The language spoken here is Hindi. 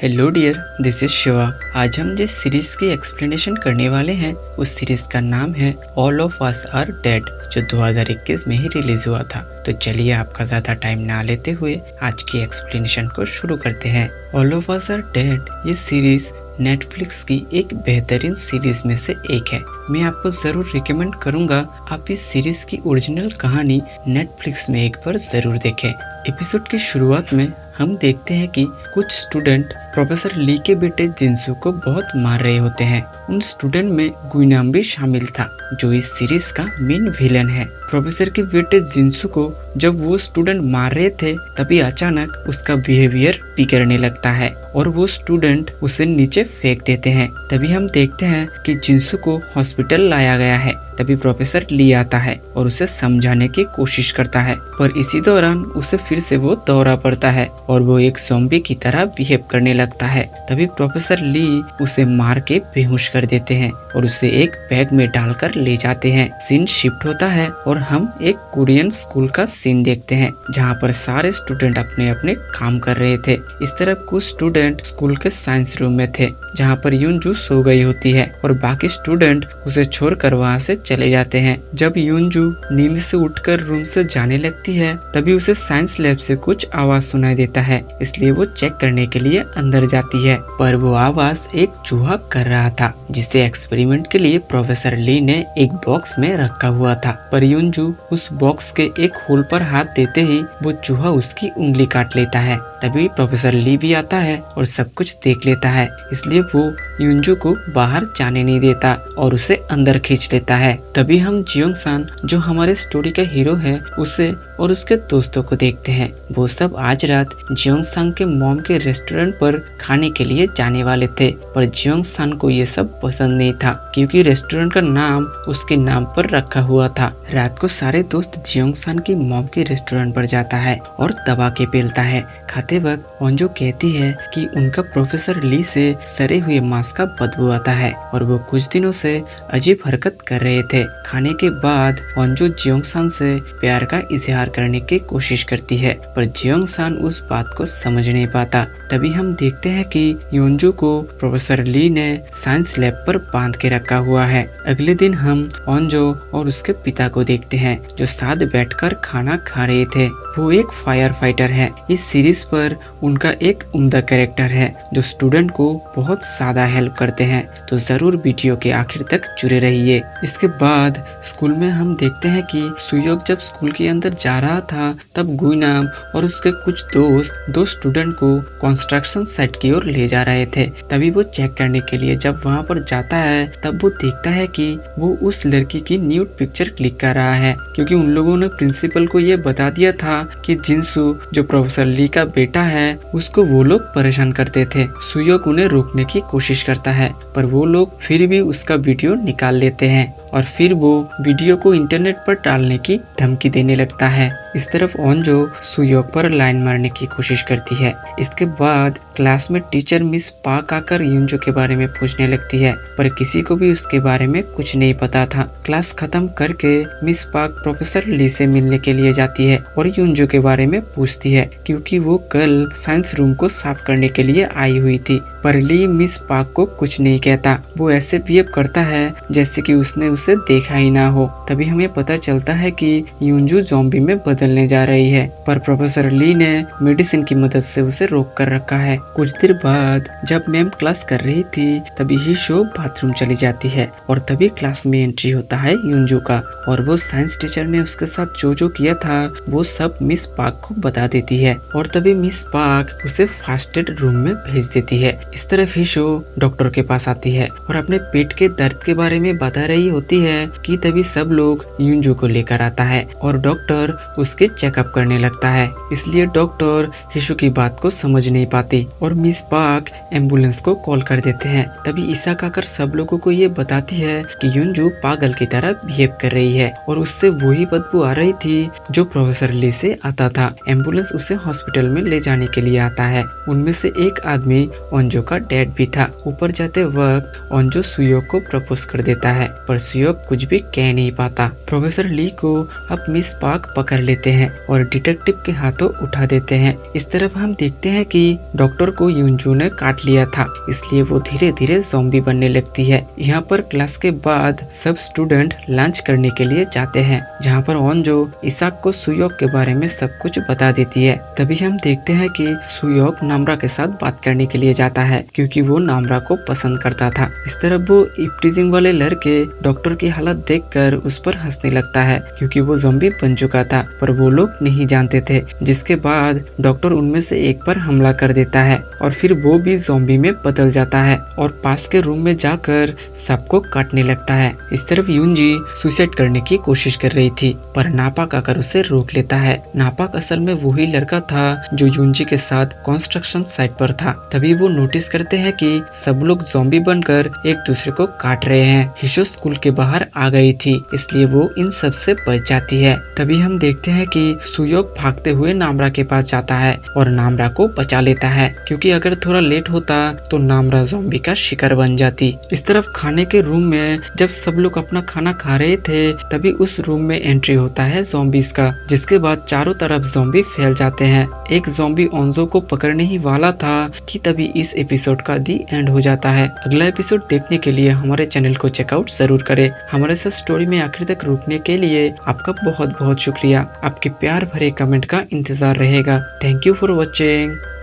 Hello dear, this is Shiva. आज हम जिस सीरीज की एक्सप्लेनेशन करने वाले हैं उस सीरीज का नाम है all of us are dead, जो 2021 में ही रिलीज हुआ था। तो चलिए आपका ज्यादा टाइम ना लेते हुए आज की एक्सप्लेनेशन को शुरू करते हैं। All of us are dead ये सीरीज नेटफ्लिक्स की एक बेहतरीन सीरीज में से एक है। मैं आपको जरूर रिकमेंड करूंगा आप इस सीरीज की ओरिजिनल कहानी नेटफ्लिक्स में एक बार जरूर देखें। एपिसोड की शुरुआत में हम देखते हैं कि कुछ स्टूडेंट प्रोफेसर ली के बेटे जिनसू को बहुत मार रहे होते हैं। उन स्टूडेंट में गुइनाम भी शामिल था, जो इस सीरीज का मेन विलन है। प्रोफेसर के बेटे जिनसू को जब वो स्टूडेंट मार रहे थे तभी अचानक उसका बिहेवियर बिगड़ने लगता है और वो स्टूडेंट उसे नीचे फेंक देते हैं। तभी हम देखते हैं कि जिनसू को हॉस्पिटल लाया गया है। तभी प्रोफेसर ली आता है और उसे समझाने की कोशिश करता है, पर इसी दौरान उसे फिर से वो दौरा पड़ता है और वो एक ज़ॉम्बी की तरह बिहेव करने लगता है। तभी प्रोफेसर ली उसे मार के बेहोश कर देते हैं और उसे एक बैग में डालकर ले जाते हैं। सीन शिफ्ट होता है और हम एक कोरियन स्कूल का सीन देखते हैं, जहाँ पर सारे स्टूडेंट अपने अपने काम कर रहे थे। इस तरफ कुछ स्टूडेंट स्कूल के साइंस रूम में थे, जहाँ पर यूनजू सो गई होती है और बाकी स्टूडेंट उसे छोड़कर वहाँ से चले जाते हैं। जब यूनजू नींद से उठकर रूम से जाने लगती है तभी उसे साइंस लैब से कुछ आवाज सुनाई देता है, इसलिए वो चेक करने के लिए अंदर जाती है। पर वो आवाज एक चूहा कर रहा था, जिसे एक्सपेरिमेंट के लिए प्रोफेसर ली ने एक बॉक्स में रखा हुआ था। पर यूनजू उस बॉक्स के एक होल पर हाथ देते ही वो चूहा उसकी उंगली काट लेता है। तभी प्रोफेसर ली भी आता है और सब कुछ देख लेता है, इसलिए वो यूनजू को बाहर जाने नहीं देता और उसे अंदर खींच लेता है। तभी हम जियोंग सान, जो हमारे स्टोरी का हीरो है, उसे और उसके दोस्तों को देखते हैं। वो सब आज रात जियोंग सान के मॉम के रेस्टोरेंट पर खाने के लिए जाने वाले थे, पर जियोंग सान को ये सब पसंद नहीं था क्योंकि रेस्टोरेंट का नाम उसके नाम पर रखा हुआ था। रात को सारे दोस्त जियोंग सान की मॉम के रेस्टोरेंट पर जाता है और दबा के पेलता है। खाते वक्त ओंजो कहती है कि उनका प्रोफेसर ली से सड़े हुए मांस का बदबू आता है और वो कुछ दिनों से अजीब हरकत कर रहे थे। खाने के बाद ओंजो जियोंग सान से प्यार का इजहार करने की कोशिश करती है, पर जियोंग सान उस बात को समझ नहीं पाता। तभी हम देखते हैं कि योंजू को प्रोफेसर ली ने साइंस लैब पर बांध के रखा हुआ है। अगले दिन हम ओंजो और उसके पिता को देखते हैं, जो साथ बैठकर खाना खा रहे थे। वो एक फायर फाइटर है। इस सीरीज पर उनका एक उम्दा कैरेक्टर है, जो स्टूडेंट को बहुत ज्यादा हेल्प करते हैं। तो जरूर वीडियो के आखिर तक जुड़े रहिए। इसके बाद स्कूल में हम देखते हैं कि सुयोग जब स्कूल के अंदर जा रहा था तब गुइनाम और उसके कुछ दोस्त दो स्टूडेंट को कंस्ट्रक्शन साइट की ओर ले जा रहे थे। तभी वो चेक करने के लिए जब वहाँ पर जाता है तब वो देखता है कि वो उस लड़की की न्यूड पिक्चर क्लिक कर रहा है, क्योंकि उन लोगों ने प्रिंसिपल को ये बता दिया था कि जिनसू, जो प्रोफेसर ली का बेटा है, उसको वो लोग परेशान करते थे। सुयोग उन्हें रोकने की कोशिश करता है, पर वो लोग फिर भी उसका वीडियो निकाल लेते हैं और फिर वो वीडियो को इंटरनेट पर डालने की धमकी देने लगता है। इस तरफ ओंजो सुयोग पर लाइन मारने की कोशिश करती है। इसके बाद क्लास में टीचर मिस पाक आकर यूनजो के बारे में पूछने लगती है, पर किसी को भी उसके बारे में कुछ नहीं पता था। क्लास खत्म करके मिस पाक प्रोफेसर ली से मिलने के लिए जाती है और यूनजो के बारे में पूछती है, क्योंकि वो कल साइंस रूम को साफ करने के लिए आई हुई थी। पर ली मिस पाक को कुछ नहीं कहता। वो ऐसे बिहेव करता है जैसे कि उसने उसे देखा ही ना हो। तभी हमें पता चलता है कि यूनजू ज़ॉम्बी में बदलने जा रही है, पर प्रोफेसर ली ने मेडिसिन की मदद से उसे रोक कर रखा है। कुछ देर बाद जब मैम क्लास कर रही थी तभी हिशो बाथरूम चली जाती है और तभी क्लास में एंट्री होता है यूनजू का, और वो साइंस टीचर ने उसके साथ जो किया था वो सब मिस पाक को बता देती है और तभी मिस पाक उसे फर्स्ट एड रूम में भेज देती है। इस तरफ हिशो डॉक्टर के पास आती है और अपने पेट के दर्द के बारे में बता रही होती है कि तभी सब लोग यूनजू को लेकर आता है और डॉक्टर उसके चेकअप करने लगता है। इसलिए डॉक्टर हिशो की बात को समझ नहीं पाती और मिस पाक एम्बुलेंस को कॉल कर देते हैं। तभी ईसाक आकर सब लोगों को ये बताती है कि यूनजू पागल की तरह बिहेव कर रही है और उससे वही बदबू आ रही थी जो प्रोफेसर ली से आता था। एम्बुलेंस उसे हॉस्पिटल में ले जाने के लिए आता है। उनमें से एक आदमी ओंजो का डैड भी था। ऊपर जाते वक्त ओंजो सुयोक को प्रपोज कर देता है, पर सुयोक कुछ भी कह नहीं पाता। प्रोफेसर ली को अब मिस पार्क पकड़ लेते हैं और डिटेक्टिव के हाथों उठा देते हैं। इस तरफ हम देखते हैं कि डॉक्टर को यूनजू ने काट लिया था, इसलिए वो धीरे धीरे ज़ॉम्बी बनने लगती है। यहाँ पर क्लास के बाद सब स्टूडेंट लंच करने के लिए जाते हैं, जहाँ पर ओंजो इसाक को सुयोक के बारे में सब कुछ बता देती है। तभी हम देखते हैं कि सुयोक नामरा के साथ बात करने के लिए जाता है, क्योंकि वो नामरा को पसंद करता था। इस तरफ वो इप्टीजिंग वाले लड़के डॉक्टर की हालत देखकर उस पर हंसने लगता है, क्योंकि वो ज़ॉम्बी बन चुका था, पर वो लोग नहीं जानते थे। जिसके बाद डॉक्टर उनमें से एक पर हमला कर देता है और फिर वो भी ज़ॉम्बी में बदल जाता है और पास के रूम में जाकर सबको काटने लगता है। इस तरफ यूनजी सुसाइड करने की कोशिश कर रही थी, पर नापाक आकर उसे रोक लेता है। नापाक असल में वही लड़का था जो यूनजी के साथ कंस्ट्रक्शन साइट पर था। तभी वो नोटिस करते हैं कि सब लोग ज़ॉम्बी बनकर एक दूसरे को काट रहे हैं। हिशो स्कूल के बाहर आ गई थी, इसलिए वो इन सब से बच जाती है। तभी हम देखते हैं कि सुयोक भागते हुए नामरा के पास जाता है और नामरा को बचा लेता है, क्योंकि अगर थोड़ा लेट होता तो नामरा ज़ॉम्बी का शिकार बन जाती। इस तरफ खाने के रूम में जब सब लोग अपना खाना खा रहे थे, तभी उस रूम में एंट्री होता है ज़ॉम्बीज का, जिसके बाद चारों तरफ ज़ॉम्बी फैल जाते हैं। एक ज़ॉम्बी ओंजो को पकड़ने ही वाला था कि तभी इस एपिसोड का दी एंड हो जाता है। अगला एपिसोड देखने के लिए हमारे चैनल को चेकआउट जरूर करें। हमारे साथ स्टोरी में आखिर तक रुकने के लिए आपका बहुत बहुत शुक्रिया। आपके प्यार भरे कमेंट का इंतजार रहेगा। Thank you for watching.